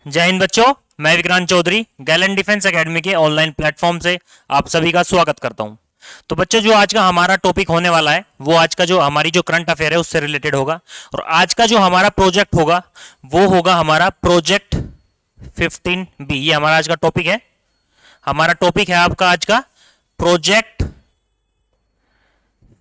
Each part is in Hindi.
जय हिंद बच्चों। मैं Vikrant Chaudhary gallant defence academy के ऑनलाइन प्लेटफॉर्म से आप सभी का स्वागत करता हूं। तो बच्चों, जो आज का हमारा टॉपिक होने वाला है वो आज का जो हमारी जो करंट अफेयर है उससे रिलेटेड होगा। और आज का जो हमारा प्रोजेक्ट होगा वो होगा हमारा प्रोजेक्ट 15B। ये हमारा आज का टॉपिक है। हमारा टॉपिक है आपका आज का प्रोजेक्ट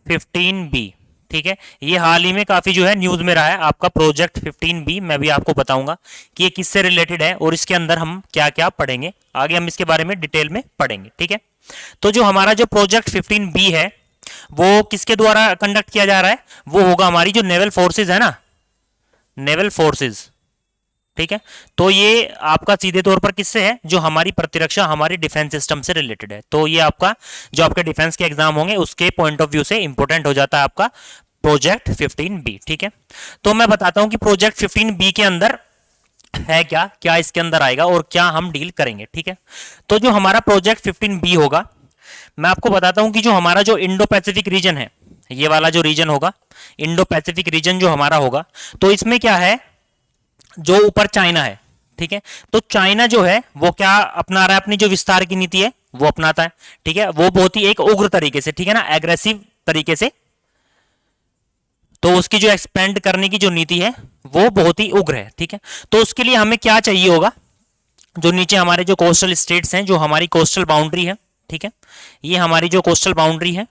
15B। ठीक है, ये हाल ही में काफी जो है न्यूज में रहा है आपका प्रोजेक्ट 15B। मैं भी आपको बताऊंगा कि ये किससे रिलेटेड है और इसके अंदर हम क्या क्या पढ़ेंगे। आगे हम इसके बारे में डिटेल में पढ़ेंगे। ठीक है, तो जो हमारा जो प्रोजेक्ट 15B है वो किसके द्वारा कंडक्ट किया जा रहा है? वो होगा हमारी जो नेवल फोर्सेज है ना, नेवल फोर्सेज। ठीक है, तो ये आपका सीधे तौर पर किससे है? जो हमारी प्रतिरक्षा, हमारी डिफेंस सिस्टम से रिलेटेड है। तो ये आपका जो आपके डिफेंस के एग्जाम होंगे उसके पॉइंट ऑफ व्यू से इंपॉर्टेंट हो जाता है आपका प्रोजेक्ट 15B। ठीक है, तो मैं बताता हूं कि प्रोजेक्ट 15B के अंदर है क्या क्या इसके अंदर आएगा और क्या हम डील करेंगे। ठीक है, तो जो हमारा प्रोजेक्ट 15B होगा, मैं आपको बताता हूं कि जो हमारा जो इंडो पैसिफिक रीजन है, ये वाला जो रीजन होगा, इंडो पैसिफिक रीजन जो हमारा होगा, तो इसमें क्या है, जो ऊपर चाइना है। ठीक है, तो चाइना जो है वो क्या अपना रहा है? अपनी जो विस्तार की नीति है वो अपनाता है। ठीक है, वो बहुत ही एक उग्र तरीके से, ठीक है ना, एग्रेसिव तरीके से। तो उसकी जो एक्सपेंड करने की जो नीति है वो बहुत ही उग्र है। ठीक है, तो उसके लिए हमें क्या चाहिए होगा? जो नीचे हमारे जो कोस्टल स्टेट्स हैं, जो हमारी कोस्टल बाउंड्री है, ठीक है, ये हमारी जो कोस्टल बाउंड्री है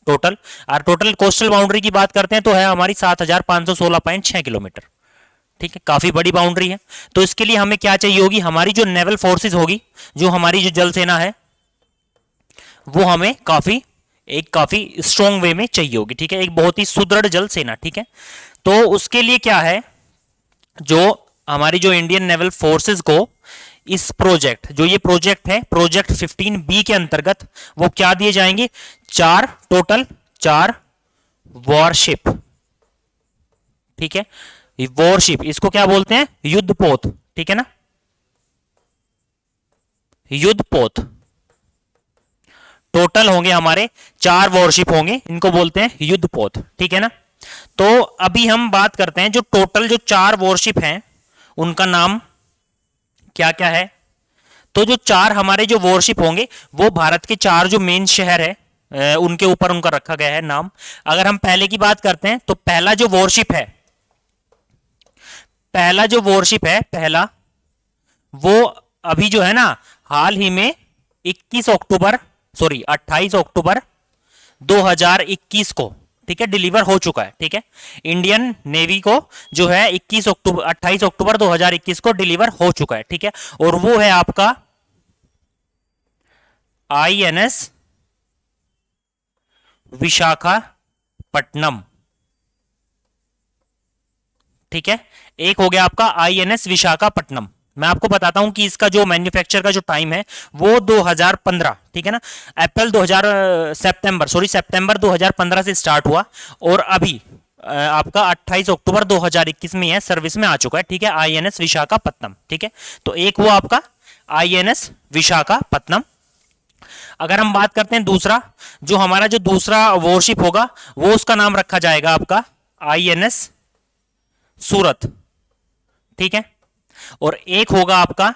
टोटल, और टोटल कोस्टल बाउंड्री की बात करते हैं तो है हमारी 7516.6 किलोमीटर। ठीक है, काफी बड़ी बाउंड्री है। तो इसके लिए हमें क्या चाहिए होगी? हमारी जो नेवल फोर्सेज होगी, जो हमारी जो जल सेना है, वो हमें काफी स्ट्रॉन्ग वे में चाहिए होगी। ठीक है, एक बहुत ही सुदृढ़ जल सेना। ठीक है, तो उसके लिए क्या है, जो हमारी जो इंडियन नेवल फोर्सेज को इस प्रोजेक्ट, जो ये प्रोजेक्ट है प्रोजेक्ट 15B के अंतर्गत, वो क्या दिए जाएंगे? टोटल चार वॉरशिप। ठीक है, वॉरशिप इसको क्या बोलते हैं? युद्धपोत। ठीक है ना, युद्धपोत। टोटल होंगे हमारे 4 वॉरशिप होंगे, इनको बोलते हैं युद्धपोत। ठीक है ना, तो अभी हम बात करते हैं जो टोटल जो 4 वॉरशिप हैं उनका नाम क्या क्या है। तो जो 4 हमारे जो वॉरशिप होंगे वो भारत के 4 जो मेन शहर है उनके ऊपर उनका रखा गया है नाम। अगर हम पहले की बात करते हैं तो पहला जो वॉरशिप है, पहला वो अभी जो है ना, हाल ही में 28 अक्टूबर 2021 को, ठीक है, डिलीवर हो चुका है। ठीक है, इंडियन नेवी को जो है 28 अक्टूबर 2021 को डिलीवर हो चुका है। ठीक है, और वो है आपका INS विशाखापट्टनम। ठीक है, एक हो गया आपका INS विशाखापट्टनम। मैं आपको बताता हूं कि इसका जो मैन्युफैक्चर का जो टाइम है वो 2015, ठीक है ना, सितंबर 2015 से स्टार्ट हुआ और अभी आपका 28 अक्टूबर 2021 में यह सर्विस में आ चुका है। ठीक है, INS विशाखापट्टनम। ठीक है, तो एक वो आपका INS विशाखापट्टनम। अगर हम बात करते हैं दूसरा, जो हमारा जो दूसरा वॉरशिप होगा वो उसका नाम रखा जाएगा आपका INS सूरत। ठीक है, और एक होगा आपका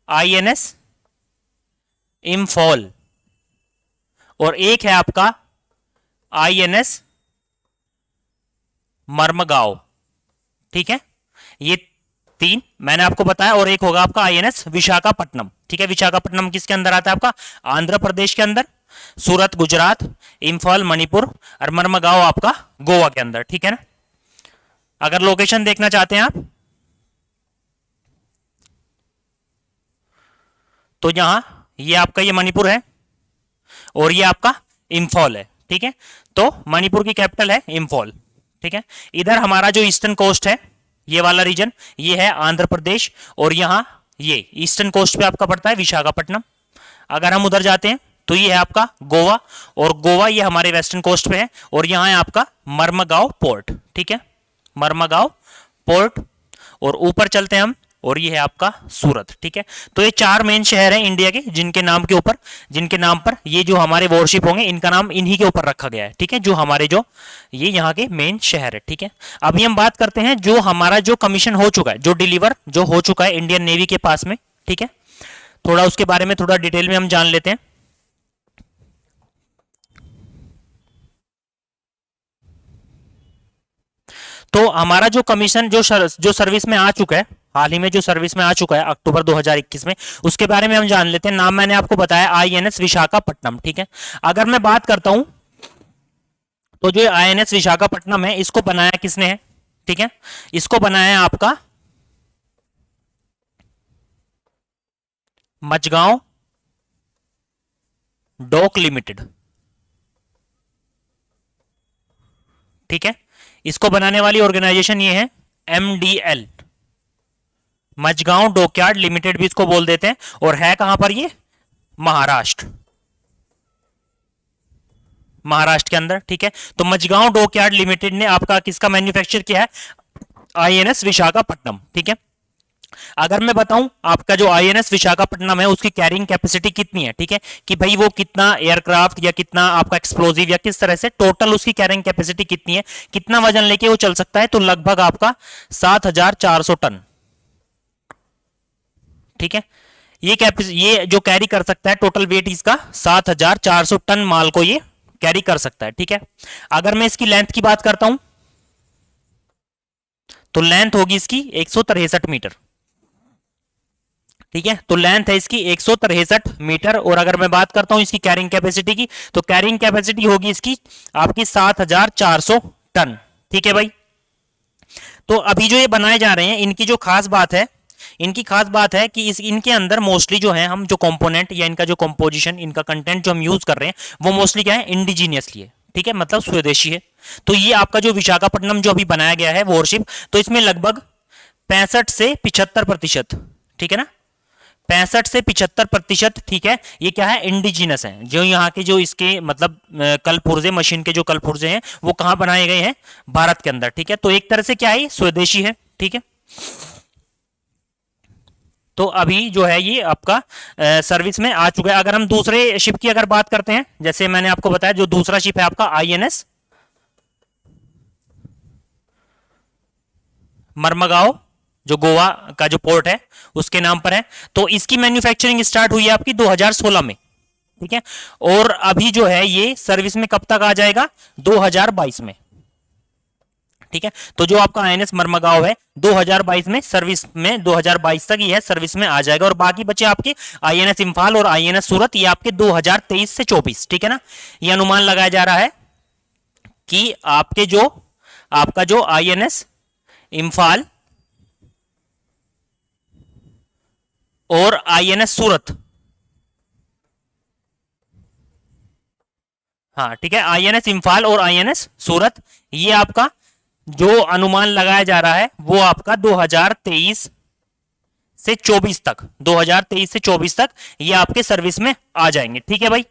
INS इम्फॉल और एक है आपका INS मर्मगांव। ठीक है, ये 3 मैंने आपको बताया, और एक होगा आपका INS विशाखापट्टनम। ठीक है, विशाखापट्टनम किसके अंदर आता है? आपका आंध्र प्रदेश के अंदर, सूरत गुजरात, इम्फॉल मणिपुर और मर्मगांव आपका गोवा के अंदर। ठीक है ना, अगर लोकेशन देखना चाहते हैं आप तो यहां ये आपका ये मणिपुर है और ये आपका इम्फॉल है। ठीक है, तो मणिपुर की कैपिटल है इम्फॉल। ठीक है, इधर हमारा जो ईस्टर्न कोस्ट है, ये वाला रीजन, ये है आंध्र प्रदेश, और यहां ये ईस्टर्न कोस्ट पे आपका पड़ता है विशाखापट्टनम। अगर हम उधर जाते हैं तो ये है आपका गोवा, और गोवा ये हमारे वेस्टर्न कोस्ट पे है, और यहां है आपका मर्मगांव पोर्ट। ठीक है, मर्मगांव पोर्ट। और ऊपर चलते हैं हम और ये है आपका सूरत। ठीक है, तो ये 4 मेन शहर हैं इंडिया के जिनके नाम के ऊपर, जिनके नाम पर ये जो हमारे वॉरशिप होंगे इनका नाम इन्हीं के ऊपर रखा गया है। ठीक है, जो हमारे जो ये यहाँ के मेन शहर है। ठीक है, अभी हम बात करते हैं जो हमारा जो कमीशन हो चुका है, जो डिलीवर जो हो चुका है इंडियन नेवी के पास में। ठीक है, थोड़ा उसके बारे में थोड़ा डिटेल में हम जान लेते हैं। तो हमारा जो कमीशन जो सर्विस में आ चुका है, हाल ही में जो सर्विस में आ चुका है अक्टूबर 2021 में, उसके बारे में हम जान लेते हैं। नाम मैंने आपको बताया आईएनएस विशाखापट्टनम। ठीक है, अगर मैं बात करता हूं तो जो आईएनएस विशाखापट्टनम है इसको बनाया किसने है? ठीक है, इसको बनाया है आपका मझगांव डॉक लिमिटेड। ठीक है, इसको बनाने वाली ऑर्गेनाइजेशन ये है एमडीएल, मझगांव डॉकयार्ड लिमिटेड भी इसको बोल देते हैं। और है कहां पर ये? महाराष्ट्र, महाराष्ट्र के अंदर। ठीक है, तो मझगांव डॉकयार्ड लिमिटेड ने आपका किसका मैन्युफैक्चर किया है? आईएनएस विशाखापट्टनम। ठीक है, अगर मैं बताऊं आपका जो आईएनएस विशाखापट्टनम है उसकी कैरिंग कैपेसिटी कितनी है, ठीक है, कि भाई वो कितना एयरक्राफ्ट या कितना आपका एक्सप्लोजिव या किस तरह से टोटल उसकी कैरिंग कैपेसिटी कितनी है, कितना वजन लेके वो चल सकता है, तो लगभग आपका 7400 टन। ठीक है, ये जो कैरी कर सकता है टोटल वेट इसका 7400 टन माल को ये कैरी कर सकता है। ठीक है, अगर मैं इसकी लेंथ की बात करता हूं तो लेंथ होगी इसकी 163 मीटर। ठीक है, तो लेंथ है इसकी 163 मीटर। और अगर मैं बात करता हूं इसकी कैरिंग कैपेसिटी की, तो कैरिंग कैपेसिटी होगी इसकी आपकी 7400 टन। ठीक है भाई, तो अभी जो ये बनाए जा रहे हैं इनकी जो खास बात है, इनकी खास बात है कि इनके अंदर मोस्टली जो है हम जो कंपोनेंट या इनका जो कंपोजिशन, इनका कंटेंट जो हम यूज कर रहे हैं वो मोस्टली क्या है? इंडिजीनियसली है। ठीक है, मतलब स्वदेशी है। तो ये आपका जो विशाखापट्टनम जो अभी बनाया गया है वॉरशिप, तो इसमें लगभग 65 से 75%, ठीक है ना, 65 से 75%, ठीक है, ये क्या है? इंडिजिनस है। जो यहाँ के जो इसके मतलब कल पुर्जे, मशीन के जो कल पुर्जे हैं वो कहाँ बनाए गए हैं? भारत के अंदर। ठीक है, तो एक तरह से क्या है? स्वदेशी है। ठीक है, तो अभी जो है ये आपका सर्विस में आ चुका है। अगर हम दूसरे शिप की अगर बात करते हैं, जैसे मैंने आपको बताया जो दूसरा शिप है आपका आईएनएस मर्मगांव, जो गोवा का जो पोर्ट है उसके नाम पर है, तो इसकी मैन्युफैक्चरिंग स्टार्ट हुई है आपकी 2016 में। ठीक है, और अभी जो है ये सर्विस में कब तक आ जाएगा? 2022 में। ठीक है, तो जो आपका आईएनएस मर्मगांव है 2022 में सर्विस में, 2022 तक ये सर्विस में आ जाएगा। और बाकी बचे आपके आईएनएस इंफाल और आईएनएस सूरत, ये आपके 2023 से 24। ठीक है ना, ये अनुमान लगाया जा रहा है कि आपका जो आईएनएस इंफाल और आईएनएस सूरत, हाँ ठीक है, आईएनएस इंफाल और आईएनएस सूरत, ये आपका जो अनुमान लगाया जा रहा है वो आपका 2023 से 24 तक, 2023 से 24 तक ये आपके सर्विस में आ जाएंगे। ठीक है भाई,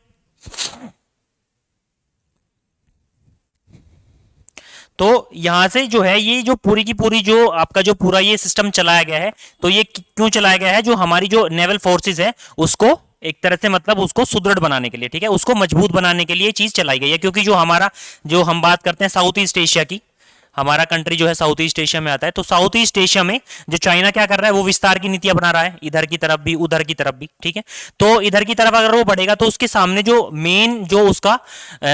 तो यहां से जो है ये जो पूरी की पूरी जो आपका जो पूरा ये सिस्टम चलाया गया है, तो ये क्यों चलाया गया है? जो हमारी जो नेवल फोर्सेस है उसको एक तरह से मतलब उसको सुदृढ़ बनाने के लिए, ठीक है, उसको मजबूत बनाने के लिए चीज चलाई गई है। क्योंकि जो हमारा जो हम बात करते हैं साउथ ईस्ट एशिया की, हमारा कंट्री जो है साउथ ईस्ट एशिया में आता है, तो साउथ ईस्ट एशिया में जो चाइना क्या कर रहा है वो विस्तार की नीतियां बना रहा है, इधर की तरफ भी उधर की तरफ भी। ठीक है, तो इधर की तरफ अगर वो बढ़ेगा तो उसके सामने जो मेन जो उसका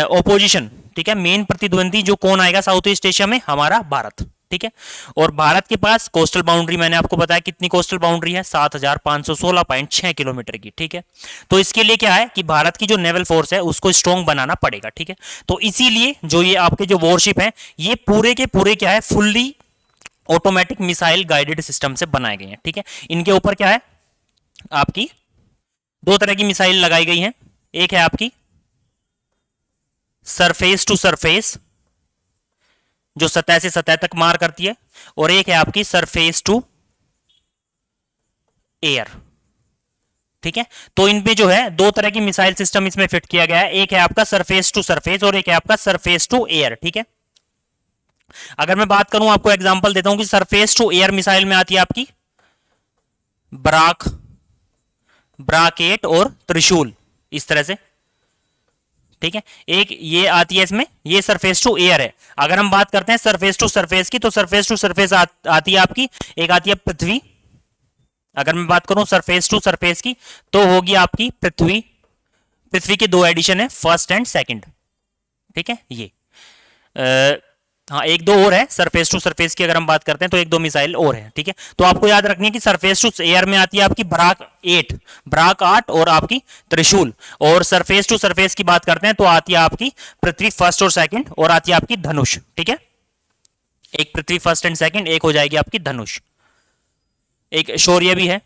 ओपोजिशन, ठीक है, मेन प्रतिद्वंदी जो कौन आएगा साउथ ईस्ट एशिया में? हमारा भारत। ठीक है, और भारत के पास कोस्टल बाउंड्री मैंने आपको बताया कितनी कोस्टल बाउंड्री है? 7516.6 किलोमीटर की। ठीक है, तो इसके लिए क्या है कि भारत की जो नेवल फोर्स है उसको स्ट्रॉन्ग बनाना पड़ेगा। ठीक है, तो इसीलिए जो ये आपके जो वॉरशिप है ये पूरे के पूरे क्या है? Fully automatic missile guided system से बनाए गए हैं। ठीक है, इनके ऊपर क्या है? आपकी दो तरह की मिसाइल लगाई गई हैं। एक है आपकी सरफेस टू सरफेस, जो सतह से सतह तक मार करती है, और एक है आपकी सरफेस टू एयर। ठीक है, तो इनमें जो है दो तरह की मिसाइल सिस्टम इसमें फिट किया गया है। एक है आपका सरफेस टू सरफेस और एक है आपका सरफेस टू एयर। ठीक है, अगर मैं बात करूं, आपको एग्जांपल देता हूं कि सरफेस टू एयर मिसाइल में आती है आपकी ब्राक, ब्राकेट और त्रिशूल, इस तरह से। ठीक है, एक ये आती है इसमें, ये सरफेस टू एयर है। अगर हम बात करते हैं सरफेस टू सरफेस की, तो सरफेस टू सरफेस आती है आपकी, एक आती है पृथ्वी। अगर मैं बात करूं सरफेस टू सरफेस की, तो होगी आपकी पृथ्वी। पृथ्वी के दो एडिशन है, फर्स्ट एंड सेकंड। ठीक है, ये हाँ एक दो और है सरफेस टू सरफेस की, अगर हम बात करते हैं तो एक दो मिसाइल और है। ठीक है, तो आपको याद रखनी है कि सरफेस टू एयर में आती है आपकी ब्राक 8, ब्राक 8 और आपकी त्रिशूल। और सरफेस टू सरफेस की बात करते हैं तो आती है आपकी पृथ्वी फर्स्ट और सेकंड, और आती है आपकी धनुष। ठीक है, एक पृथ्वी फर्स्ट एंड सेकंड, एक हो जाएगी आपकी धनुष। एक शौर्य भी है।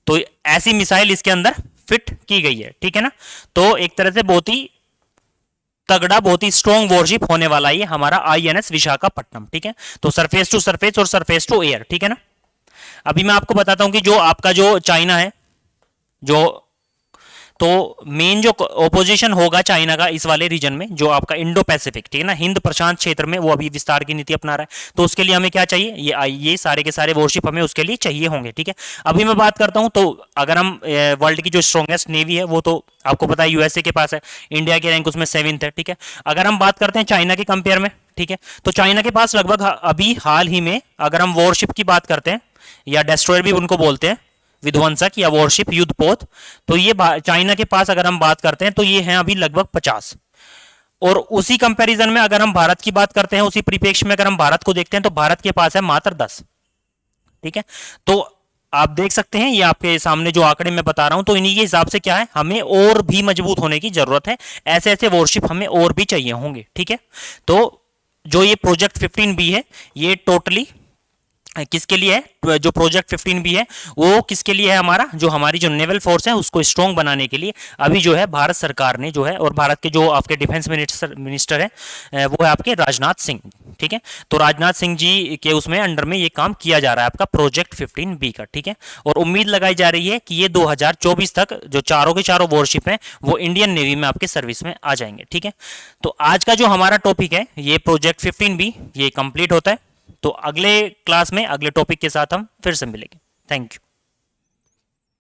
तो ऐसी मिसाइल इसके अंदर फिट की गई है। ठीक है ना, तो एक तरह से बहुत ही तगड़ा, बहुत ही स्ट्रॉन्ग वॉरशिप होने वाला है ये हमारा आईएनएस विशाखापट्टनम। ठीक है, तो सरफेस टू सरफेस और सरफेस टू एयर। ठीक है ना, अभी मैं आपको बताता हूं कि जो आपका जो चाइना है, जो तो मेन जो ओपोजिशन होगा चाइना का इस वाले रीजन में, जो आपका इंडो पैसिफिक, ठीक है ना, हिंद प्रशांत क्षेत्र में, वो अभी विस्तार की नीति अपना रहा है। तो उसके लिए हमें क्या चाहिए, ये सारे के सारे वॉरशिप हमें उसके लिए चाहिए होंगे। ठीक है, अभी मैं बात करता हूं तो अगर हम वर्ल्ड की जो स्ट्रॉन्गेस्ट नेवी है वो तो आपको पता है यूएसए के पास है, इंडिया की रैंक उसमें 7th है। ठीक है, अगर हम बात करते हैं चाइना के कंपेयर में, ठीक है, तो चाइना के पास लगभग अभी हाल ही में, अगर हम वॉरशिप की बात करते हैं, या डेस्ट्रॉयर भी उनको बोलते हैं, विध्वंसक या वॉरशिप युद्धपोत, तो ये चाइना के पास अगर हम बात करते हैं तो ये हैं अभी लगभग 50। और उसी कंपैरिजन में अगर हम भारत की बात करते हैं, उसी परिप्रेक्ष्य में अगर हम भारत को देखते हैं तो भारत के पास है मात्र 10। ठीक है, तो आप देख सकते हैं ये आपके सामने जो आंकड़े मैं बता रहा हूं, तो इन्हीं के हिसाब से क्या है, हमें और भी मजबूत होने की जरूरत है। ऐसे ऐसे वॉरशिप हमें और भी चाहिए होंगे। ठीक है, तो जो ये प्रोजेक्ट 15B है, ये टोटली किसके लिए है, जो प्रोजेक्ट 15B है वो किसके लिए है, हमारा जो हमारी जो नेवल फोर्स है उसको स्ट्रॉन्ग बनाने के लिए। अभी जो है भारत सरकार ने जो है, और भारत के जो आपके डिफेंस मिनिस्टर है वो है आपके राजनाथ सिंह। ठीक है, तो राजनाथ सिंह जी के उसमें अंडर में ये काम किया जा रहा है आपका प्रोजेक्ट 15B का। ठीक है, और उम्मीद लगाई जा रही है कि ये 2024 तक जो चारों के चारों वॉरशिप हैं वो इंडियन नेवी में आपके सर्विस में आ जाएंगे। ठीक है, तो आज का जो हमारा टॉपिक है ये प्रोजेक्ट 15B, ये कंप्लीट होता है। तो अगले क्लास में अगले टॉपिक के साथ हम फिर से मिलेंगे। Thank you.